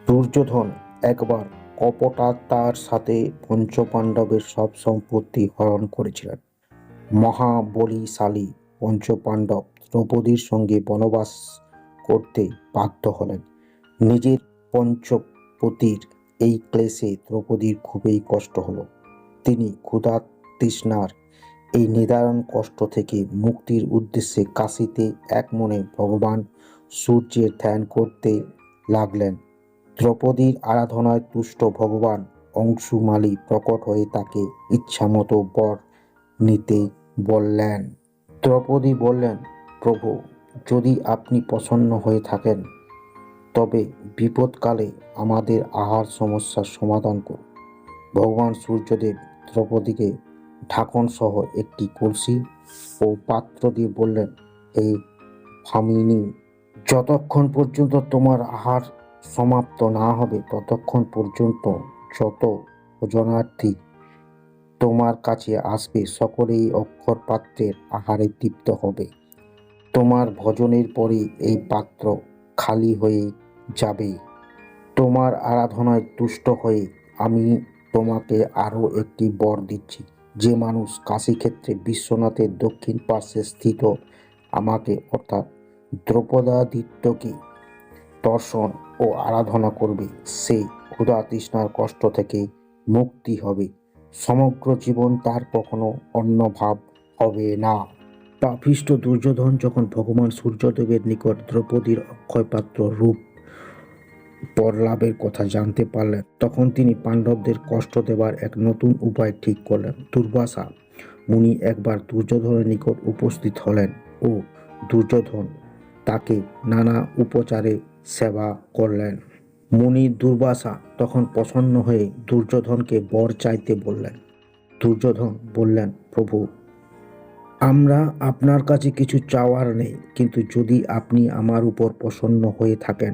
দুর্যোধন একবার কপটতার সাথে পঞ্চপাণ্ডবের সব সম্পত্তি হরণ করেছিলেন। মহাবলীশালী পঞ্চপাণ্ডব দ্রৌপদীর সঙ্গে বনবাস করতে বাধ্য হলেন। নিজের পঞ্চপতির এই ক্লেশে দ্রৌপদীর খুবই কষ্ট হল। তিনি ক্ষুধা তৃষ্ণার এই নিদারুণ কষ্ট থেকে মুক্তির উদ্দেশ্যে কাশীতে একমনে ভগবান সূর্যের ধ্যান করতে লাগলেন। দ্রৌপদীর আরাধনায় তুষ্ট ভগবান অংশুমালী প্রকট হয়ে তাকে ইচ্ছামতো বর নিতে বললেন। দ্রৌপদী বললেন, প্রভু, যদি আপনি প্রসন্ন হয়ে থাকেন তবে বিপদকালে আমাদের আহার সমস্যার সমাধান করুন। ভগবান সূর্যদেব দ্রৌপদীকে ঢাকন সহ একটি কলসি ও পাত্র দিয়ে বললেন, এই ভামিনী, যতক্ষণ পর্যন্ত তোমার আহার সমাপ্ত না হবে ততক্ষণ পর্যন্ত যত ভোজনার্থী তোমার কাছে আসবে সকলেই অক্ষর পাত্রের আহারে তৃপ্ত হবে। তোমার ভোজনের পরে এই পাত্র খালি হয়ে যাবে। তোমার আরাধনায় তুষ্ট হয়ে আমি তোমাকে আরও একটি বর দিচ্ছি। যে মানুষ কাশীক্ষেত্রে বিশ্বনাথের দক্ষিণ পার্শ্বে স্থিত আমাকে অর্থাৎ দ্রৌপদাদিত্যকে দর্শন ও আরাধনা করবে, সে ক্ষুধা তৃষ্ণার কষ্ট থেকে মুক্তি হবে। সমগ্র জীবন তার কখনো অন্নভাব হবে না। পাপিষ্ঠ দুর্যোধন যখন ভগবান সূর্যদেবের নিকট দ্রৌপদীর অক্ষয়পাত্র রূপ পরলাভের কথা জানতে পারলেন, তখন তিনি পাণ্ডবদের কষ্ট দেবার এক নতুন উপায় ঠিক করলেন। দুর্বাসা মুনি একবার দুর্যোধনের নিকট উপস্থিত হলেন ও দুর্যোধন তাকে নানা উপচারে সেবা করলেন। মুনি দুর্বাসা তখন প্রসন্ন হয়ে দুর্যোধনকে বর চাইতে বললেন। দুর্যোধন বললেন, প্রভু, আমরা আপনার কাছে কিছু চাওয়ার নেই, কিন্তু যদি আপনি আমার উপর প্রসন্ন হয়ে থাকেন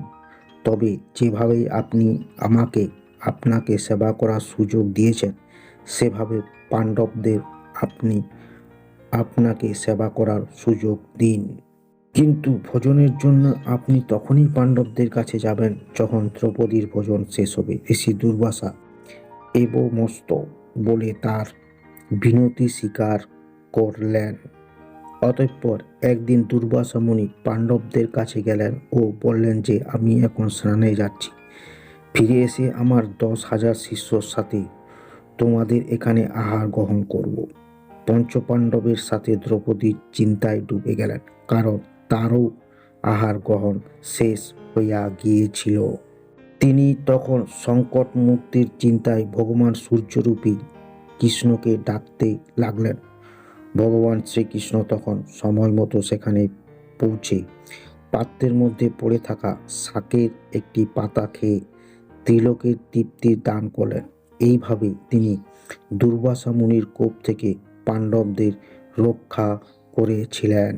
তবে যেভাবে আপনি আমাকে আপনাকে সেবা করার সুযোগ দিয়েছেন সেভাবে পাণ্ডবদের আপনি আপনাকে সেবা করার সুযোগ দিন। কিন্তু ভোজনের জন্য আপনি তখনই পাণ্ডবদের কাছে যাবেন যখন দ্রৌপদীর ভোজন শেষ হবে। ঋষি দুর্বাসা এবমস্ত বলে তার বিনতি স্বীকার করলেন। অতঃপর একদিন দুর্বাসা মুনি পাণ্ডবদের কাছে গেলেন ও বললেন যে আমি এখন স্নানে যাচ্ছি, ফিরে এসে আমার 10,000 শিষ্যর সাথে তোমাদের এখানে আহার গ্রহণ করব। পঞ্চপাণ্ডবের সাথে দ্রৌপদীর চিন্তায় ডুবে গেলেন, কারণ তারও আহার গ্রহণ শেষ হইয়া গিয়েছিল। তিনি তখন সংকট মুক্তির চিন্তায় ভগবান সূর্যরূপী কৃষ্ণকে ডাকতে লাগলেন। ভগবান শ্রীকৃষ্ণ তখন সময় মতো সেখানে পৌঁছে পাত্রের মধ্যে পড়ে থাকা শাকের একটি পাতা খেয়ে ত্রিলোকের তৃপ্তির দান করলেন। এইভাবে তিনি দুর্বাসা মুনির কোপ থেকে পাণ্ডবদের রক্ষা করেছিলেন।